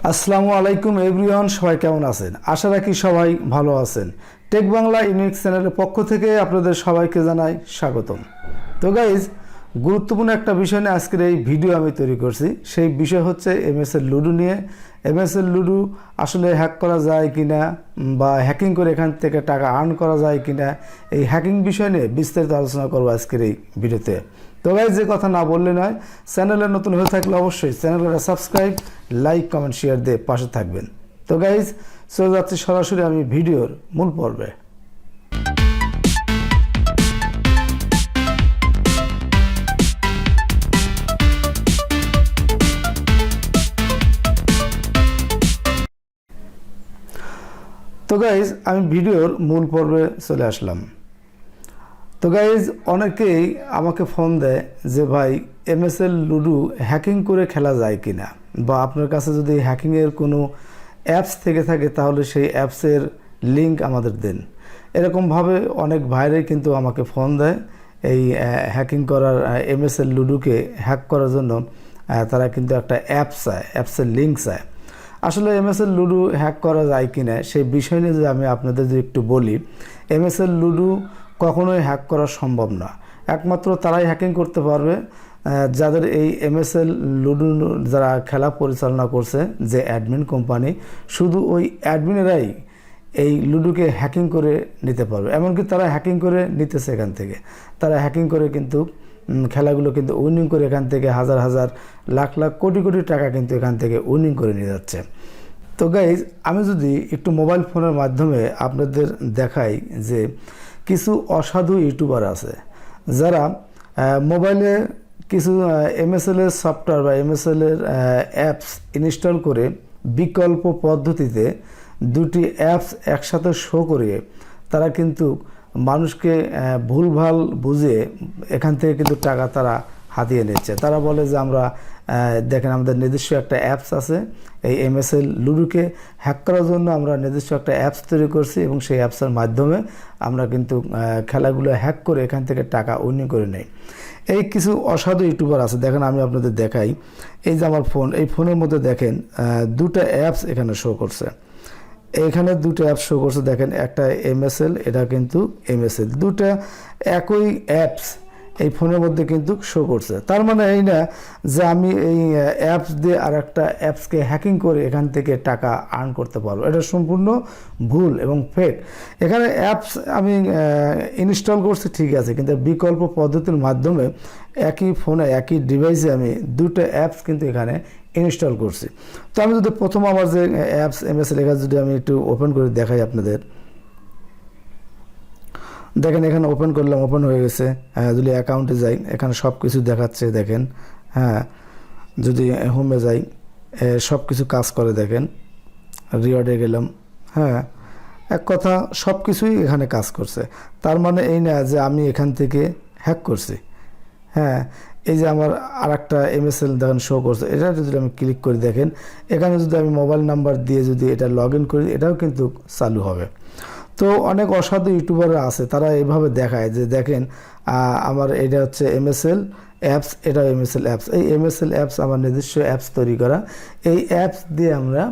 আসসালামু আলাইকুম এভরিওয়ান, সবাই কেমন আছেন? আশা রাখি সবাই ভালো আছেন। টেক বাংলা ইউনিক চ্যানেলের পক্ষ থেকে আপনাদের সবাইকে জানাই স্বাগতম। তো গাইজ, গুরুত্বপূর্ণ একটা বিষয় নিয়ে আজকের এই ভিডিও আমি তৈরি করছি। সেই বিষয় হচ্ছে MSL লুডো নিয়ে। MSL লুডো আসলে হ্যাক করা যায় কিনা বা হ্যাকিং করে এখান থেকে টাকা আর্ন করা যায় কিনা, এই হ্যাকিং বিষয় নিয়ে বিস্তারিত আলোচনা করবো আজকের এই ভিডিওতে। তো গাইজ, যে কথা না বললে নয়, চ্যানেলে নতুন হয়ে থাকলে অবশ্যই চ্যানেলটা সাবস্ক্রাইব, লাইক, কমেন্ট, শেয়ার দিয়ে পাশে থাকবেন। তো গাইজ, চলে যাচ্ছি সরাসরি আমি ভিডিওর মূল পর্বে। তো গাইজ, আমি ভিডিওর মূল পর্বে চলে আসলাম। তো গাইজ, অনেকেই আমাকে ফোন দেয় যে ভাই, MSL লুডো হ্যাকিং করে খেলা যায় কিনা, বা আপনার কাছে যদি হ্যাকিংয়ের কোনো অ্যাপস থেকে থাকে তাহলে সেই অ্যাপসের লিঙ্ক আমাদের দেন। এরকমভাবে অনেক ভাইরাই কিন্তু আমাকে ফোন দেয় এই হ্যাকিং করার, MSL লুডোকে হ্যাক করার জন্য তারা কিন্তু একটা অ্যাপস চায়, অ্যাপসের লিঙ্ক চায়। আসলে MSL লুডো হ্যাক করা যায় কিনা সেই বিষয় নিয়ে যদি আমি আপনাদের যদি একটু বলি, MSL লুডো কখনোই হ্যাক করা সম্ভব না। একমাত্র তারাই হ্যাকিং করতে পারবে যাদের এই MSL লুডো যারা খেলা পরিচালনা করছে, যে অ্যাডমিন কোম্পানি, শুধু ওই অ্যাডমিনেরাই এই লুডোকে হ্যাকিং করে নিতে পারবে। এমনকি তারা হ্যাকিং করে নিতেছে এখান থেকে, তারা হ্যাকিং করে কিন্তু খেলাগুলো কিন্তু উইনিং করে এখান থেকে হাজার হাজার, লাখ লাখ, কোটি কোটি টাকা কিন্তু এখান থেকে উইনিং করে নিয়ে যাচ্ছে। তো গাইজ, আমি যদি একটু মোবাইল ফোনের মাধ্যমে আপনাদের দেখাই যে কিছু অসাধু ইউটিউবার আছে যারা মোবাইলে কিছু MSL এর সফটওয়্যার বা MSL এর অ্যাপস ইনস্টল করে বিকল্প পদ্ধতিতে দুটি অ্যাপস একসাথে শো করিয়ে তারা কিন্তু মানুষকে ভুলভাল বুঝিয়ে এখান থেকে কিন্তু টাকা তারা হাতিয়ে নিচ্ছে। তারা বলে যে আমরা দেখেন, আমাদের নিজস্ব একটা অ্যাপস আছে, এই MSL লুডোকে হ্যাক করার জন্য আমরা নিজস্ব একটা অ্যাপস তৈরি করছি এবং সেই অ্যাপসের মাধ্যমে আমরা কিন্তু খেলাগুলো হ্যাক করে এখান থেকে টাকা উইনিং করে নেই। এই কিছু অসাধু ইউটিউবার আছে, দেখেন আমি আপনাদের দেখাই। এই যে আমার ফোন, এই ফোনের মধ্যে দেখেন দুটা অ্যাপস এখানে শো করছে। এখানে দুটো অ্যাপস শো করছে, দেখেন, একটা MSL, এটা কিন্তু MSL, দুটা একই অ্যাপস এই ফোনের মধ্যে কিন্তু শো করছে। তার মানে এই না যে আমি এই অ্যাপস দিয়ে আর একটা অ্যাপসকে হ্যাকিং করে এখান থেকে টাকা আর্ন করতে পারবো। এটা সম্পূর্ণ ভুল এবং ফেক। এখানে অ্যাপস আমি ইনস্টল করছি ঠিক আছে, কিন্তু বিকল্প পদ্ধতির মাধ্যমে একই ফোনে, একই ডিভাইসে আমি দুটো অ্যাপস কিন্তু এখানে ইনস্টল করছি। তো আমি যদি প্রথম আমার যে অ্যাপস MSL, এখানে যদি আমি একটু ওপেন করে দেখাই আপনাদের, দেখেন এখানে ওপেন করলাম, ওপেন হয়ে গেছে। যদি অ্যাকাউন্টে যাই, এখানে সব কিছু দেখাচ্ছে, দেখেন। হ্যাঁ, যদি হোমে যাই, সব কিছু কাজ করে, দেখেন। রিওয়ার্ডে গেলাম, হ্যাঁ, এক কথা সব কিছুই এখানে কাজ করছে। তার মানে এই না যে আমি এখান থেকে হ্যাক করছি। হ্যাঁ, এই যে আমার আর একটা MSL দেখেন শো করছে, এটা যদি আমি ক্লিক করি, দেখেন এখানে যদি আমি মোবাইল নাম্বার দিয়ে যদি এটা লগ ইন করি, এটাও কিন্তু চালু হবে। তো অনেক অসাধু ইউটিউবাররা আছে, তারা এইভাবে দেখায় যে দেখেন আমার এটা হচ্ছে MSL অ্যাপস, এটা MSL অ্যাপস। এই MSL অ্যাপস আমার নিজস্ব অ্যাপস তৈরি করা। এই অ্যাপস দিয়ে আমরা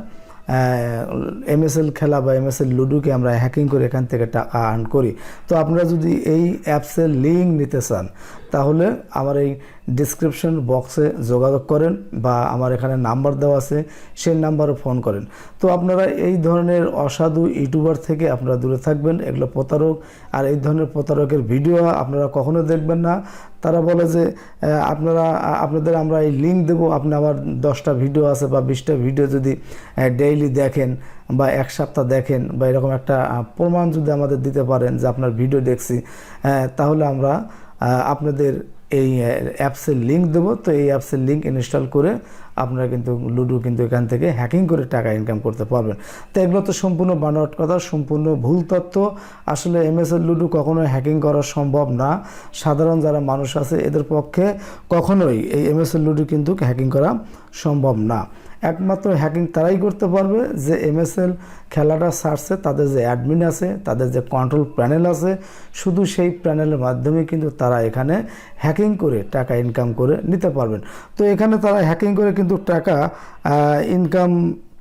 MSL খেলা বা MSL লুডোকে আমরা হ্যাকিং করে এখান থেকে টাকা আর্ন করি। তো আপনারা যদি এই অ্যাপসের লিঙ্ক নিতে চান তাহলে আমার এই ডিসক্রিপশন বক্সে যোগাযোগ করেন, বা আমার এখানে নাম্বার দেওয়া আছে, সেই নাম্বারে ফোন করেন। তো আপনারা এই ধরনের অসাধু ইউটিউবার থেকে আপনারা দূরে থাকবেন, এগুলো প্রতারক। আর এই ধরনের প্রতারকের ভিডিও আপনারা কখনো দেখবেন না। তারা বলে যে আপনাদের আমরা এই লিঙ্ক দেবো, আপনি আমার 10টা ভিডিও আছে বা 20টা ভিডিও যদি ডেইলি দেখেন বা এক সপ্তাহ দেখেন, বা এরকম একটা প্রমাণ যদি আমাদের দিতে পারেন যে আপনার ভিডিও দেখছি, তাহলে আমরা আপনাদের এই অ্যাপসের লিঙ্ক দেবো। তো এই অ্যাপসের লিঙ্ক ইনস্টল করে আপনারা কিন্তু লুডো কিন্তু এখান থেকে হ্যাকিং করে টাকা ইনকাম করতে পারবেন। তো এগুলো তো সম্পূর্ণ বানোয়াট কথা, সম্পূর্ণ ভুল তথ্য। আসলে MSL লুডো কখনোই হ্যাকিং করা সম্ভব না। সাধারণ যারা মানুষ আছে এদের পক্ষে কখনোই এই MSL লুডো কিন্তু হ্যাকিং করা সম্ভব না। একমাত্র হ্যাকিং তারাই করতে পারবে যে MSL খেলাটা ছাড়ছে, তাদের যে অ্যাডমিন আছে, তাদের যে কন্ট্রোল প্যানেল আছে, শুধু সেই প্যানেলের মাধ্যমে কিন্তু তারা এখানে হ্যাকিং করে টাকা ইনকাম করে নিতে পারবেন। তো এখানে তারা হ্যাকিং করে কিন্তু টাকা ইনকাম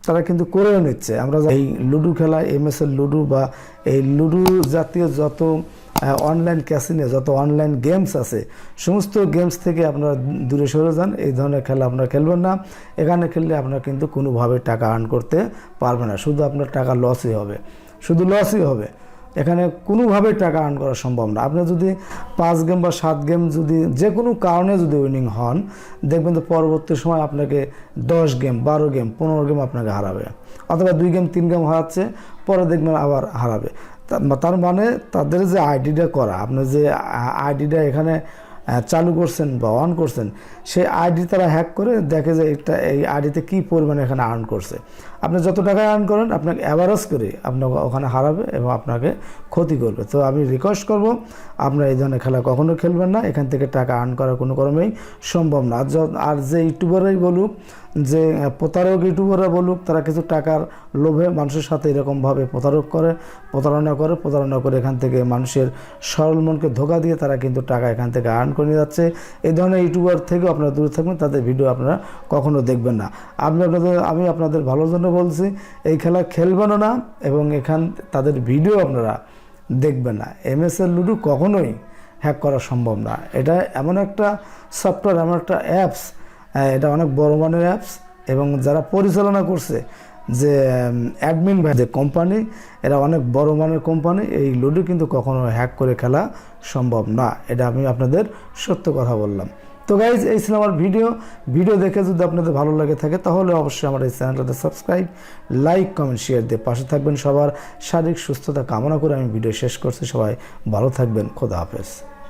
তারা কিন্তু করেও নিচ্ছে। আমরা এই লুডো খেলা, MSL লুডো বা এই লুডো জাতীয় যত অনলাইন ক্যাসিনো, যত অনলাইন গেমস আছে, সমস্ত গেমস থেকে আপনারা দূরে সরে যান। এই ধরনের খেলা আপনারা খেলবেন না। এখানে খেললে আপনারা কিন্তু কোনোভাবে টাকা আর্ন করতে পারবেন না, শুধু আপনার টাকা লসই হবে, শুধু লসই হবে। এখানে কোনোভাবেই টাকা আর্ন করা সম্ভব না। আপনি যদি 5 গেম বা 7 গেম যদি যে কোনো কারণে যদি উইনিং হন, দেখবেন তো পরবর্তী সময় আপনাকে 10 গেম, 12 গেম, 15 গেম আপনাকে হারাবে, অথবা 2 গেম 3 গেম হারাচ্ছে, পরে দেখবেন আবার হারাবে। তার মানে তাদের যে আইডিটা করা, আপনি যে আইডিটা এখানে চালু করছেন বা অন করছেন, সেই আইডি তারা হ্যাক করে দেখে যে এই আইডিতে কী পরিমাণে এখানে আর্ন করছে। আপনি যত টাকায় আর্ন করেন, আপনাকে অ্যাভারেজ করে আপনাকে ওখানে হারাবে এবং আপনাকে ক্ষতি করবে। তো আমি রিকোয়েস্ট করব, আপনারা এই ধরনের খেলা কখনো খেলবেন না। এখান থেকে টাকা আর্ন করা কোনো ক্রমেই সম্ভব না। আর যে ইউটিউবারই বলুক, যে প্রতারক ইউটিউবাররা বলুক, তারা কিছু টাকার লোভে মানুষের সাথে এরকমভাবে প্রতারণা করে এখান থেকে মানুষের সরল মনকে ধোঁকা দিয়ে তারা কিন্তু টাকা এখান থেকে আর্ন করে নিয়ে যাচ্ছে। এই ধরনের ইউটিউবার থেকেও আপনারা দূরে থাকবেন, তাদের ভিডিও আপনারা কখনো দেখবেন না। আমি আপনাদের ভালোর জন্য বলছি, এই খেলা খেলবেনও না এবং তাদের ভিডিও আপনারা দেখবেন না। MSL লুডো কখনোই হ্যাক করা সম্ভব না। এটা এমন একটা সফটওয়্যার, এমন একটা অ্যাপস, এটা অনেক বড় মানের অ্যাপস, এবং যারা পরিচালনা করছে, যে অ্যাডমিন বা যে কোম্পানি, এরা অনেক বড় মানের কোম্পানি। এই লুডো কিন্তু কখনো হ্যাক করে খেলা সম্ভব না, এটা আমি আপনাদের সত্য কথা বললাম। তো গাইজ, এই ছিল আমার ভিডিও দেখে যদি আপনাদের ভালো লাগে থাকে, তাহলে অবশ্যই আমার এই চ্যানেলটাতে সাবস্ক্রাইব, লাইক, কমেন্ট, শেয়ার দিয়ে পাশে থাকবেন। সবার শারীরিক সুস্থতা কামনা করে আমি ভিডিও শেষ করছি। সবাই ভালো থাকবেন। খোদা হাফেজ।